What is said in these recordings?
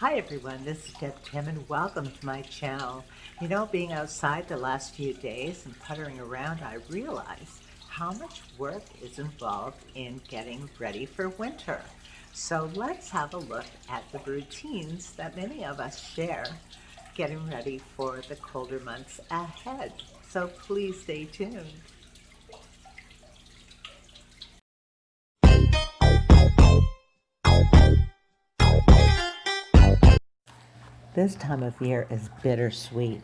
Hi everyone, this is Deb Tim and welcome to my channel. You know, being outside the last few days and puttering around, I realized how much work is involved in getting ready for winter. So let's have a look at the routines that many of us share getting ready for the colder months ahead. So please stay tuned. This time of year is bittersweet.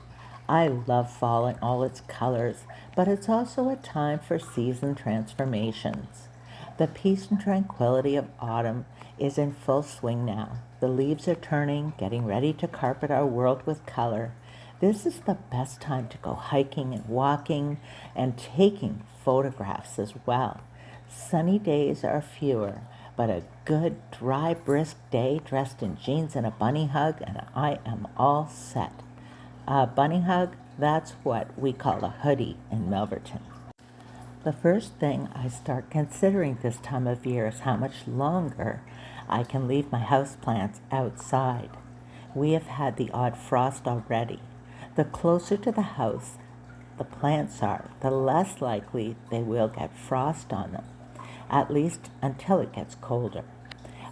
I love fall in all its colors, but it's also a time for season transformations. The peace and tranquility of autumn is in full swing now. The leaves are turning, getting ready to carpet our world with color. This is the best time to go hiking and walking and taking photographs as well. Sunny days are fewer, but a good, dry, brisk day dressed in jeans and a bunny hug, and I am all set. A bunny hug, that's what we call a hoodie in Melverton. The first thing I start considering this time of year is how much longer I can leave my houseplants outside. We have had the odd frost already. The closer to the house the plants are, the less likely they will get frost on them, at least until it gets colder.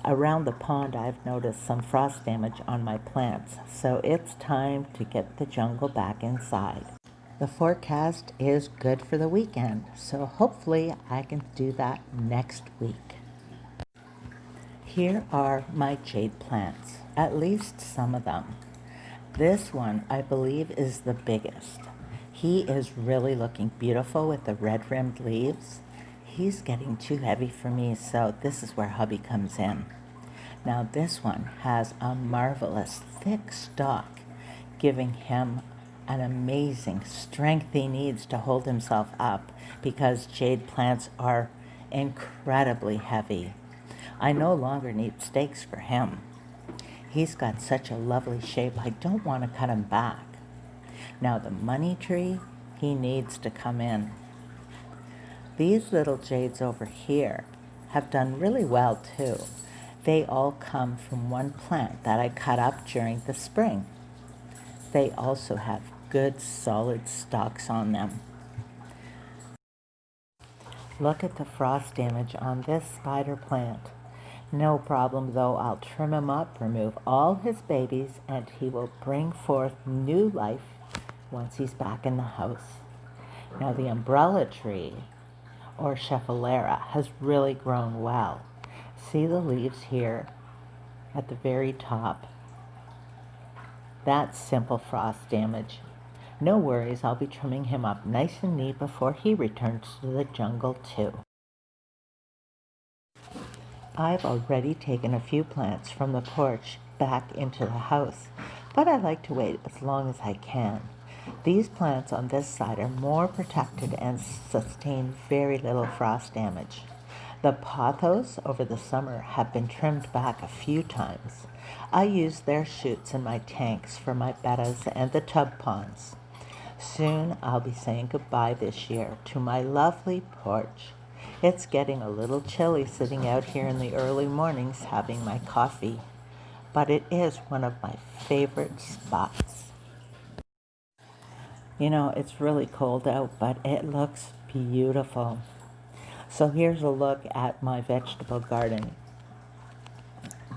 Around the pond, I've noticed some frost damage on my plants, so it's time to get the jungle back inside. The forecast is good for the weekend, so hopefully I can do that next week. Here are my jade plants, at least some of them. This one, I believe, is the biggest. He is really looking beautiful with the red-rimmed leaves. He's getting too heavy for me, so this is where hubby comes in. Now this one has a marvelous thick stalk, giving him an amazing strength he needs to hold himself up because jade plants are incredibly heavy. I no longer need stakes for him. He's got such a lovely shape, I don't want to cut him back. Now the money tree, he needs to come in. These little jades over here have done really well too. They all come from one plant that I cut up during the spring. They also have good solid stalks on them. Look at the frost damage on this spider plant. No problem though, I'll trim him up, remove all his babies, and he will bring forth new life once he's back in the house. Now the umbrella tree, or Scheffalera, has really grown well. See the leaves here at the very top? That's simple frost damage. No worries, I'll be trimming him up nice and neat before he returns to the jungle too. I've already taken a few plants from the porch back into the house, but I like to wait as long as I can. These plants on this side are more protected and sustain very little frost damage. The pothos over the summer have been trimmed back a few times. I use their shoots in my tanks for my bettas and the tub ponds. Soon I'll be saying goodbye this year to my lovely porch. It's getting a little chilly sitting out here in the early mornings having my coffee, but it is one of my favorite spots. You know, it's really cold out, but it looks beautiful. So here's a look at my vegetable garden.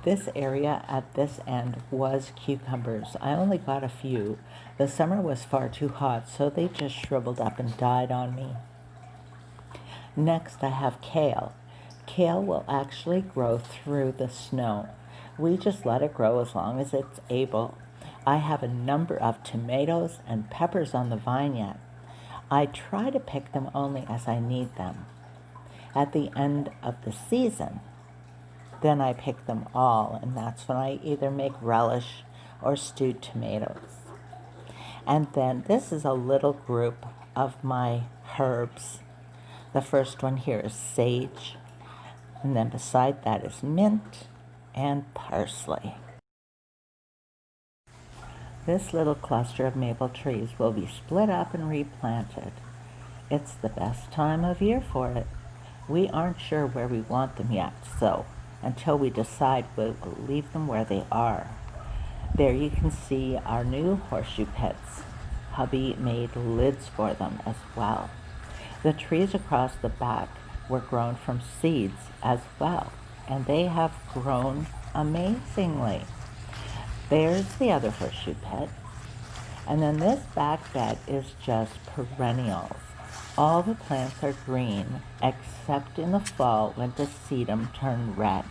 This area at this end was cucumbers. I only got a few. The summer was far too hot, so they just shriveled up and died on me. Next, I have kale. Kale will actually grow through the snow. We just let it grow as long as it's able. I have a number of tomatoes and peppers on the vine yet. I try to pick them only as I need them. At the end of the season, then I pick them all, and that's when I either make relish or stewed tomatoes. And then this is a little group of my herbs. The first one here is sage, and then beside that is mint and parsley. This little cluster of maple trees will be split up and replanted. It's the best time of year for it. We aren't sure where we want them yet, so until we decide, we'll leave them where they are. There you can see our new horseshoe pits. Hubby made lids for them as well. The trees across the back were grown from seeds as well, and they have grown amazingly. There's the other horseshoe pit. And then this back bed is just perennials. All the plants are green except in the fall when the sedum turn red.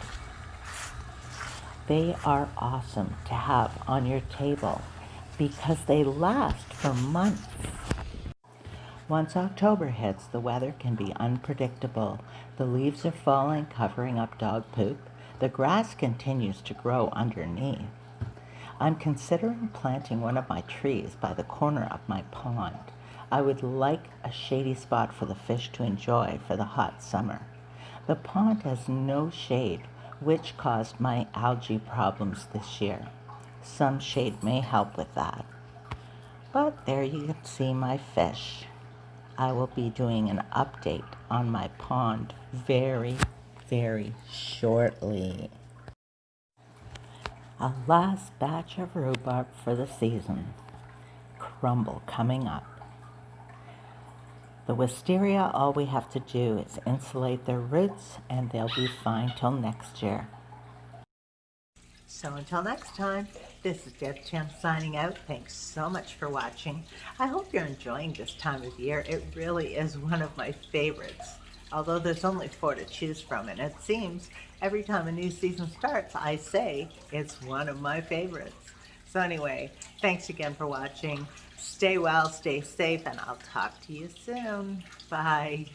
They are awesome to have on your table because they last for months. Once October hits, the weather can be unpredictable. The leaves are falling, covering up dog poop. The grass continues to grow underneath. I'm considering planting one of my trees by the corner of my pond. I would like a shady spot for the fish to enjoy for the hot summer. The pond has no shade, which caused my algae problems this year. Some shade may help with that. But there you can see my fish. I will be doing an update on my pond very, very shortly. A last batch of rhubarb for the season. Crumble coming up. The wisteria, all we have to do is insulate their roots and they'll be fine till next year. So until next time, this is Deb Tim signing out. Thanks so much for watching. I hope you're enjoying this time of year. It really is one of my favorites. Although there's only 4 to choose from, and it seems every time a new season starts, I say it's one of my favorites. So anyway, thanks again for watching. Stay well, stay safe, and I'll talk to you soon. Bye.